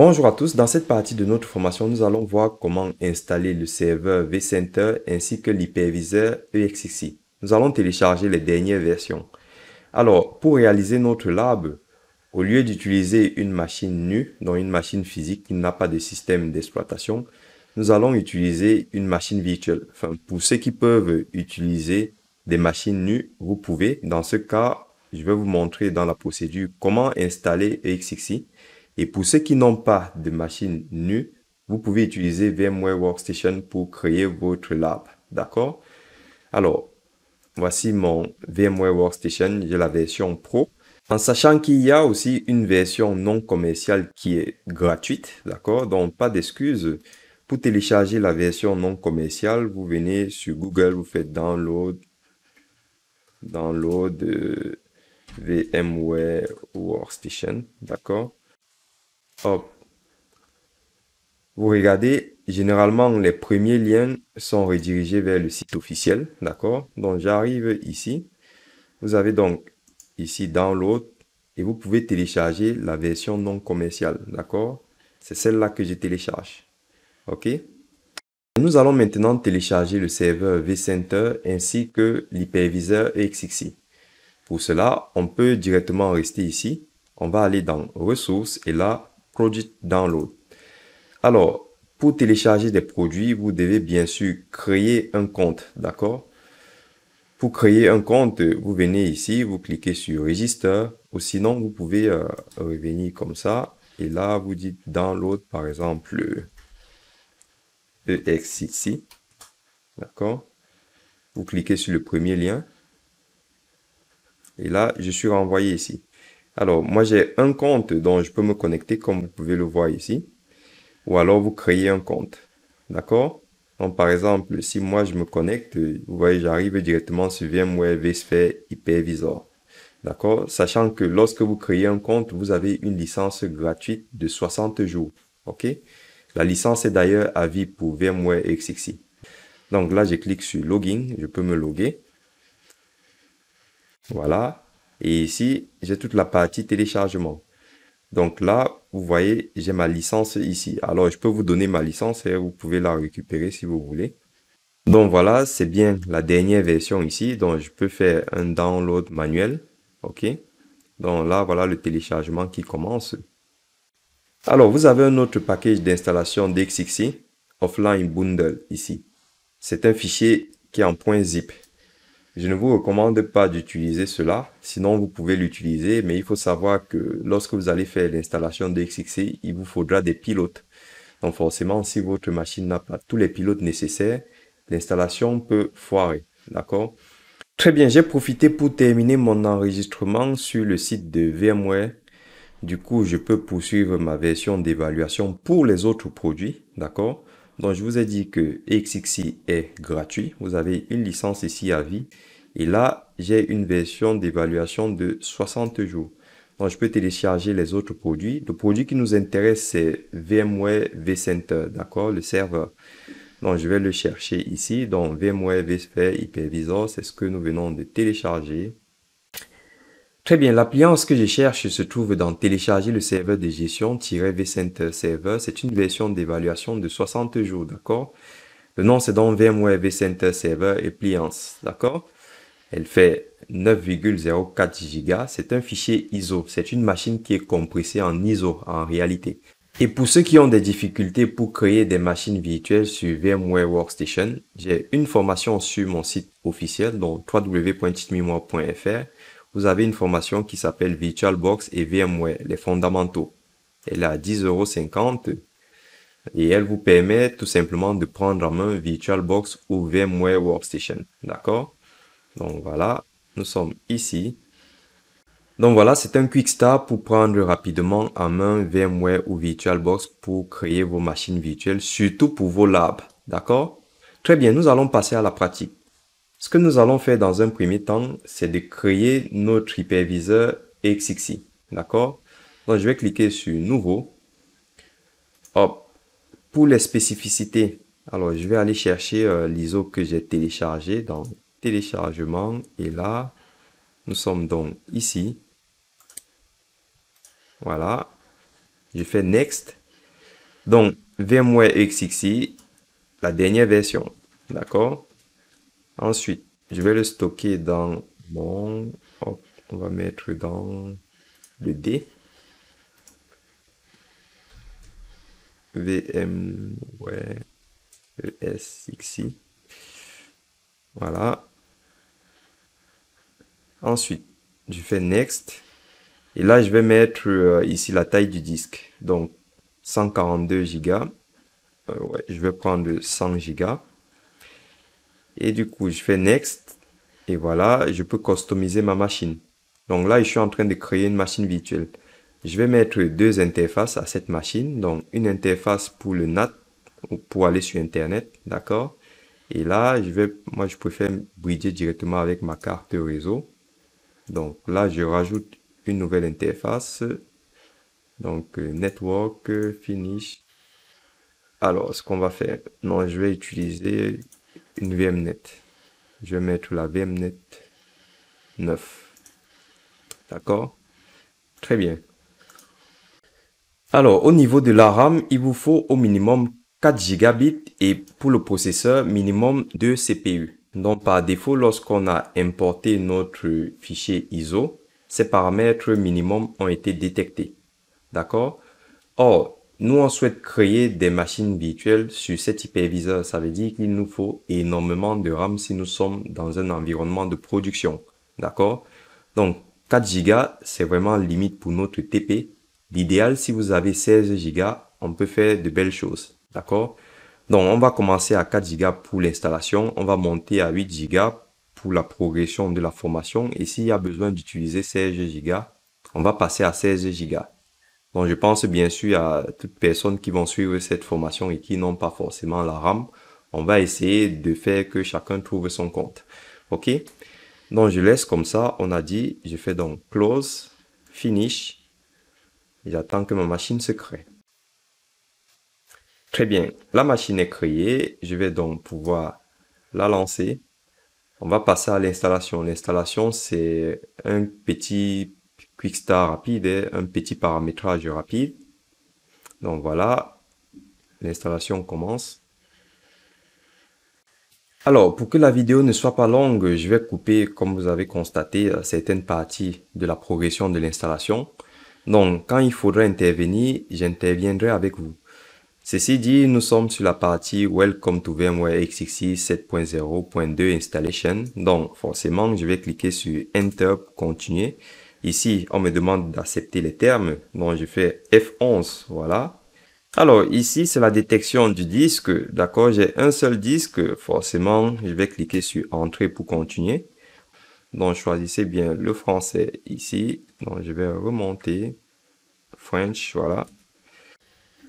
Bonjour à tous, dans cette partie de notre formation, nous allons voir comment installer le serveur vCenter ainsi que l'hyperviseur EXXI. Nous allons télécharger les dernières versions. Alors, pour réaliser notre lab, au lieu d'utiliser une machine nue, donc une machine physique qui n'a pas de système d'exploitation, nous allons utiliser une machine virtuelle. Enfin, pour ceux qui peuvent utiliser des machines nues, vous pouvez. Dans ce cas, je vais vous montrer dans la procédure comment installer EXXI. Et pour ceux qui n'ont pas de machine nue, vous pouvez utiliser VMware Workstation pour créer votre lab. D'accord? Alors, voici mon VMware Workstation. J'ai la version Pro. En sachant qu'il y a aussi une version non commerciale qui est gratuite. D'accord? Donc, pas d'excuses. Pour télécharger la version non commerciale, vous venez sur Google, vous faites download VMware Workstation. D'accord? Hop. Vous regardez, généralement, les premiers liens sont redirigés vers le site officiel, d'accord? Donc, j'arrive ici. Vous avez donc ici Download et vous pouvez télécharger la version non commerciale, d'accord? C'est celle-là que je télécharge, ok? Nous allons maintenant télécharger le serveur vCenter ainsi que l'hyperviseur EXXI. Pour cela, on peut directement rester ici. On va aller dans Ressources et là, Project Download. Alors, pour télécharger des produits, vous devez bien sûr créer un compte, d'accord? Pour créer un compte, vous venez ici, vous cliquez sur Register, ou sinon vous pouvez revenir comme ça, et là vous dites Download par exemple EXXI, d'accord? Vous cliquez sur le premier lien, et là je suis renvoyé ici. Alors, moi j'ai un compte dont je peux me connecter comme vous pouvez le voir ici. Ou alors vous créez un compte. D'accord? Donc par exemple, si moi je me connecte, vous voyez, j'arrive directement sur VMware vSphere Hypervisor. D'accord? Sachant que lorsque vous créez un compte, vous avez une licence gratuite de 60 jours. OK? La licence est d'ailleurs à vie pour VMware EXXI. Donc là, je clique sur Login. Je peux me loguer. Voilà. Et ici, j'ai toute la partie téléchargement. Donc là, vous voyez, j'ai ma licence ici. Alors, je peux vous donner ma licence et vous pouvez la récupérer si vous voulez. Donc voilà, c'est bien la dernière version ici. Donc, je peux faire un download manuel. OK. Donc là, voilà le téléchargement qui commence. Alors, vous avez un autre package d'installation d'EXXI, Offline Bundle, ici. C'est un fichier qui est en .zip. Je ne vous recommande pas d'utiliser cela, sinon vous pouvez l'utiliser, mais il faut savoir que lorsque vous allez faire l'installation de EXXI, il vous faudra des pilotes. Donc forcément, si votre machine n'a pas tous les pilotes nécessaires, l'installation peut foirer. D'accord? Très bien, j'ai profité pour terminer mon enregistrement sur le site de VMware. Du coup, je peux poursuivre ma version d'évaluation pour les autres produits. D'accord? Donc, je vous ai dit que EXXI est gratuit. Vous avez une licence ici à vie. Et là, j'ai une version d'évaluation de 60 jours. Donc, je peux télécharger les autres produits. Le produit qui nous intéresse, c'est VMware vCenter, d'accord, le serveur. Donc, je vais le chercher ici. Donc, VMware vSphere Hypervisor, c'est ce que nous venons de télécharger. Très bien, l'appliance que je cherche se trouve dans Télécharger le serveur de gestion-vCenter Server. C'est une version d'évaluation de 60 jours, d'accord? Le nom, c'est donc VMware vCenter Server Appliance, d'accord? Elle fait 9,04 Go. C'est un fichier ISO. C'est une machine qui est compressée en ISO en réalité. Et pour ceux qui ont des difficultés pour créer des machines virtuelles sur VMware Workstation, j'ai une formation sur mon site officiel, donc www.titmimoire.fr. Vous avez une formation qui s'appelle VirtualBox et VMware, les fondamentaux. Elle est à 10,50 € et elle vous permet tout simplement de prendre en main VirtualBox ou VMware Workstation. D'accord? Donc voilà, nous sommes ici. Donc voilà, c'est un quick start pour prendre rapidement en main VMware ou VirtualBox pour créer vos machines virtuelles, surtout pour vos labs. D'accord? Très bien, nous allons passer à la pratique. Ce que nous allons faire dans un premier temps, c'est de créer notre hyperviseur EXXI. D'accord? Donc je vais cliquer sur Nouveau. Hop. Pour les spécificités, alors je vais aller chercher l'ISO que j'ai téléchargé dans Téléchargement. Et là, nous sommes donc ici. Voilà. Je fais Next. Donc, VMware XXI, la dernière version. D'accord? Ensuite, je vais le stocker dans mon... hop, on va mettre dans le D. VMware ESXi. Voilà. Ensuite, je fais Next. Et là, je vais mettre ici la taille du disque. Donc, 142 Go. Ouais, je vais prendre 100 Go. Et du coup, je fais Next. Et voilà, je peux customiser ma machine. Donc là, je suis en train de créer une machine virtuelle. Je vais mettre deux interfaces à cette machine. Donc, une interface pour le NAT, pour aller sur Internet, d'accord? Et là, moi, je préfère bridger directement avec ma carte réseau. Donc là, je rajoute une nouvelle interface. Donc, Network, Finish. Alors, ce qu'on va faire, non, je vais utiliser une VMNet. Je vais mettre la VMNet 9. D'accord? Très bien. Alors, au niveau de la RAM, il vous faut au minimum 4 gigabits et pour le processeur, minimum 2 CPU. Donc, par défaut, lorsqu'on a importé notre fichier ISO, ces paramètres minimum ont été détectés. D'accord? Or, nous, on souhaite créer des machines virtuelles sur cet hyperviseur. Ça veut dire qu'il nous faut énormément de RAM si nous sommes dans un environnement de production. D'accord? Donc, 4 Go, c'est vraiment limite pour notre TP. L'idéal, si vous avez 16 Go, on peut faire de belles choses. D'accord? Donc, on va commencer à 4 Go pour l'installation. On va monter à 8 Go pour la progression de la formation. Et s'il y a besoin d'utiliser 16 Go, on va passer à 16 Go. Donc, je pense bien sûr à toutes personnes qui vont suivre cette formation et qui n'ont pas forcément la RAM. On va essayer de faire que chacun trouve son compte. OK? Donc, je laisse comme ça. On a dit, je fais donc close, finish. J'attends que ma machine se crée. Très bien. La machine est créée. Je vais donc pouvoir la lancer. On va passer à l'installation. L'installation, c'est un petit quick start rapide, hein, un petit paramétrage rapide. Donc voilà, l'installation commence. Alors, pour que la vidéo ne soit pas longue, je vais couper, comme vous avez constaté, certaines parties de la progression de l'installation. Donc, quand il faudra intervenir, j'interviendrai avec vous. Ceci dit, nous sommes sur la partie Welcome to VMware XXI 7.0.2 Installation. Donc, forcément, je vais cliquer sur Enter pour continuer. Ici, on me demande d'accepter les termes. Donc, je fais F11, voilà. Alors, ici, c'est la détection du disque. D'accord, j'ai un seul disque. Forcément, je vais cliquer sur Entrée pour continuer. Donc, choisissez bien le français ici. Donc, je vais remonter. French, voilà.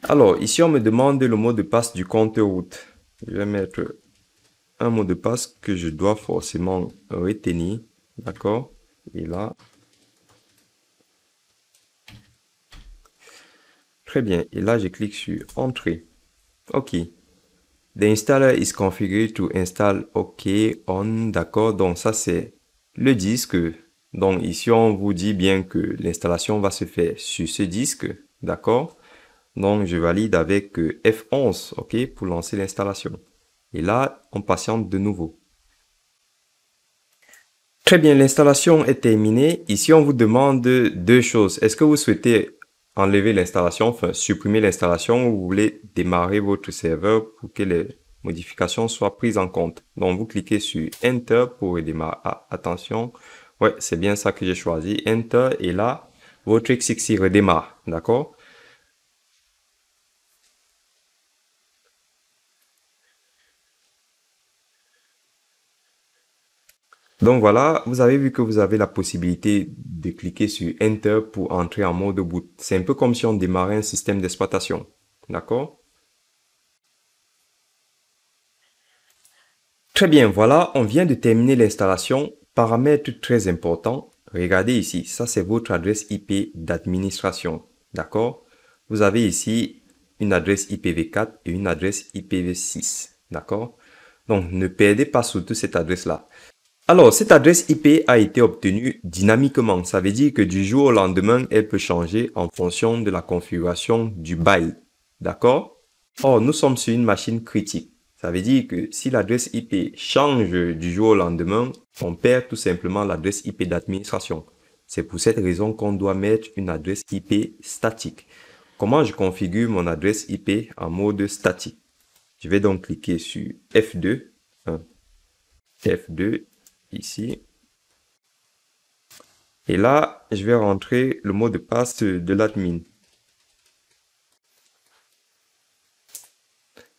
Alors, ici, on me demande le mot de passe du compteur route. Je vais mettre un mot de passe que je dois forcément retenir. D'accord? Et là. Très bien. Et là, je clique sur Entrée. OK. The installer is configured to install OK on. D'accord. Donc, ça, c'est le disque. Donc, ici, on vous dit bien que l'installation va se faire sur ce disque. D'accord. Donc, je valide avec F11, OK, pour lancer l'installation. Et là, on patiente de nouveau. Très bien, l'installation est terminée. Ici, on vous demande deux choses. Est-ce que vous souhaitez enlever l'installation, enfin supprimer l'installation, ou vous voulez démarrer votre serveur pour que les modifications soient prises en compte? Donc, vous cliquez sur Enter pour redémarrer. Ah, attention. Ouais, c'est bien ça que j'ai choisi. Enter, et là, votre XXI redémarre. D'accord? Donc voilà, vous avez vu que vous avez la possibilité de cliquer sur Enter pour entrer en mode boot. C'est un peu comme si on démarrait un système d'exploitation. D'accord? Très bien, voilà, on vient de terminer l'installation. Paramètre très important. Regardez ici, ça c'est votre adresse IP d'administration. D'accord? Vous avez ici une adresse IPv4 et une adresse IPv6. D'accord? Donc ne perdez pas surtout cette adresse-là. Alors, cette adresse IP a été obtenue dynamiquement. Ça veut dire que du jour au lendemain, elle peut changer en fonction de la configuration du bail. D'accord? Or, nous sommes sur une machine critique. Ça veut dire que si l'adresse IP change du jour au lendemain, on perd tout simplement l'adresse IP d'administration. C'est pour cette raison qu'on doit mettre une adresse IP statique. Comment je configure mon adresse IP en mode statique? Je vais donc cliquer sur F2, F2 ici. Et là, je vais rentrer le mot de passe de l'admin.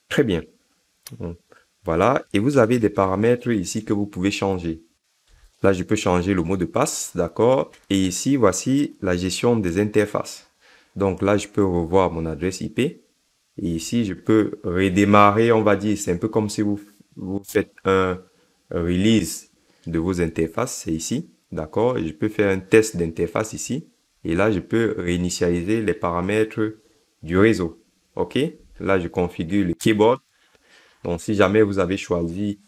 Très bien. Voilà. Et vous avez des paramètres ici que vous pouvez changer. Là, je peux changer le mot de passe, d'accord? Et ici, voici la gestion des interfaces. Donc là, je peux revoir mon adresse IP. Et ici, je peux redémarrer, on va dire. C'est un peu comme si vous faites un release de vos interfaces. C'est ici, d'accord? Je peux faire un test d'interface ici. Et là, je peux réinitialiser les paramètres du réseau. OK? Là, je configure le keyboard. Donc, si jamais vous avez choisi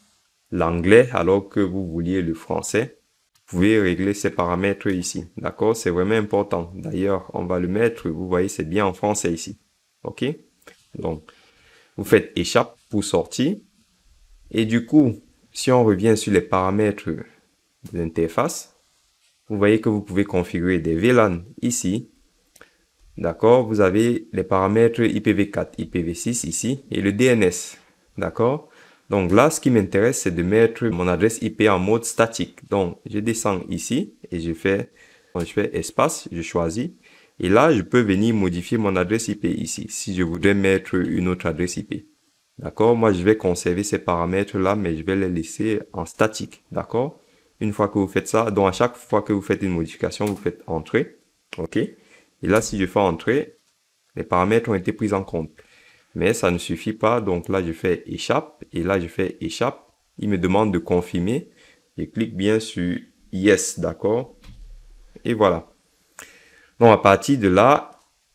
l'anglais alors que vous vouliez le français, vous pouvez régler ces paramètres ici. D'accord? C'est vraiment important. D'ailleurs, on va le mettre. Vous voyez, c'est bien en français ici. OK? Donc, vous faites échappe pour sortir. Et du coup, si on revient sur les paramètres de l'interface, vous voyez que vous pouvez configurer des VLAN ici. D'accord? Vous avez les paramètres IPv4, IPv6 ici et le DNS. D'accord? Donc là, ce qui m'intéresse, c'est de mettre mon adresse IP en mode statique. Donc, je descends ici et je fais espace, je choisis. Et là, je peux venir modifier mon adresse IP ici, si je voudrais mettre une autre adresse IP. D'accord? Moi, je vais conserver ces paramètres-là, mais je vais les laisser en statique. D'accord? Une fois que vous faites ça, donc à chaque fois que vous faites une modification, vous faites entrer. OK? Et là, si je fais entrer, les paramètres ont été pris en compte. Mais ça ne suffit pas. Donc là, je fais échappe. Et là, je fais échappe. Il me demande de confirmer. Je clique bien sur yes, d'accord? Et voilà. Donc à partir de là,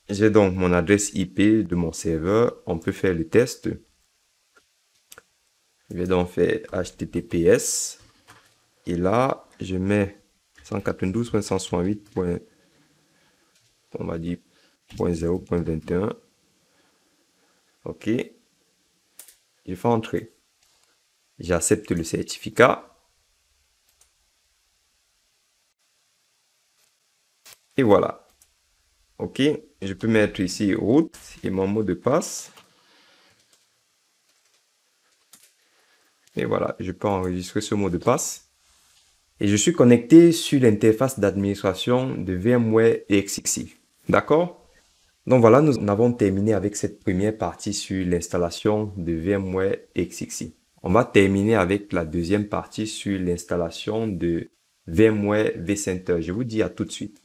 j'ai donc mon adresse IP de mon serveur. On peut faire le test. Je vais donc faire HTTPS. Et là, je mets 192.168. On va dire 0.21. OK. Je fais entrer. J'accepte le certificat. Et voilà. OK. Je peux mettre ici route et mon mot de passe. Et voilà. Je peux enregistrer ce mot de passe. Et je suis connecté sur l'interface d'administration de VMware EXXI. D'accord? Donc voilà, nous avons terminé avec cette première partie sur l'installation de VMware EXXI. On va terminer avec la deuxième partie sur l'installation de VMware vCenter. Je vous dis à tout de suite.